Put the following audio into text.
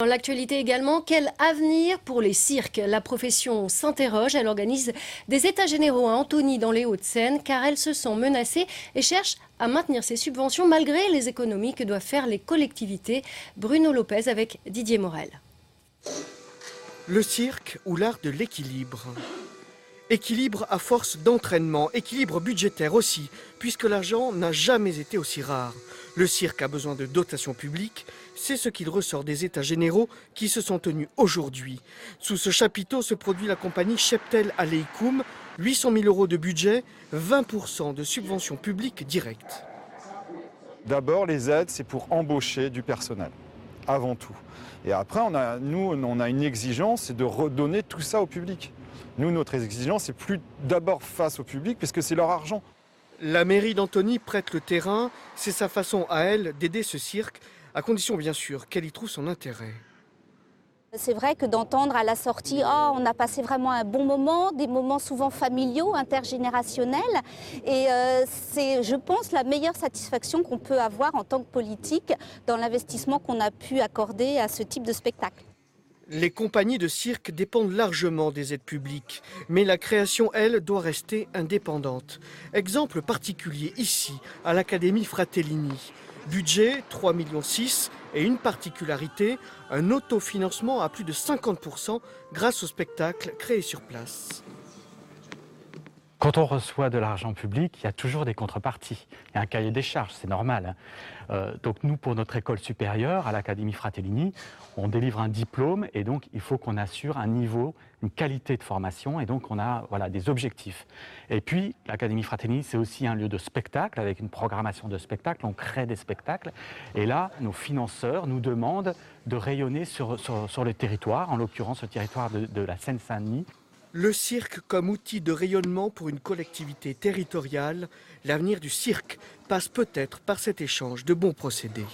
Dans l'actualité également, quel avenir pour les cirques? La profession s'interroge, elle organise des états généraux à Antony dans les Hauts-de-Seine car elle se sent menacée et cherche à maintenir ses subventions malgré les économies que doivent faire les collectivités. Bruno Lopez avec Didier Morel. Le cirque ou l'art de l'équilibre. Équilibre à force d'entraînement, équilibre budgétaire aussi, puisque l'argent n'a jamais été aussi rare. Le cirque a besoin de dotations publiques, c'est ce qu'il ressort des états généraux qui se sont tenus aujourd'hui. Sous ce chapiteau se produit la compagnie Cheptel Aleikum, 800 000 € de budget, 20% de subventions publiques directes. D'abord, les aides, c'est pour embaucher du personnel, avant tout. Et après, on a une exigence, c'est de redonner tout ça au public. Nous, notre exigence, c'est plus d'abord face au public, puisque c'est leur argent. La mairie d'Antony prête le terrain, c'est sa façon à elle d'aider ce cirque, à condition bien sûr qu'elle y trouve son intérêt. C'est vrai que d'entendre à la sortie « Oh, on a passé vraiment un bon moment », des moments souvent familiaux, intergénérationnels. Et c'est, je pense, la meilleure satisfaction qu'on peut avoir en tant que politique dans l'investissement qu'on a pu accorder à ce type de spectacle. Les compagnies de cirque dépendent largement des aides publiques, mais la création, elle, doit rester indépendante. Exemple particulier ici, à l'Académie Fratellini. Budget 3,6 millions et une particularité, un autofinancement à plus de 50% grâce aux spectacles créés sur place. Quand on reçoit de l'argent public, il y a toujours des contreparties. Il y a un cahier des charges, c'est normal. Donc nous, pour notre école supérieure, à l'Académie Fratellini, on délivre un diplôme et donc il faut qu'on assure un niveau, une qualité de formation et donc on a des objectifs. Et puis l'Académie Fratellini, c'est aussi un lieu de spectacle avec une programmation de spectacles, on crée des spectacles. Et là, nos financeurs nous demandent de rayonner sur le territoire, en l'occurrence le territoire de la Seine-Saint-Denis. Le cirque comme outil de rayonnement pour une collectivité territoriale, l'avenir du cirque passe peut-être par cet échange de bons procédés.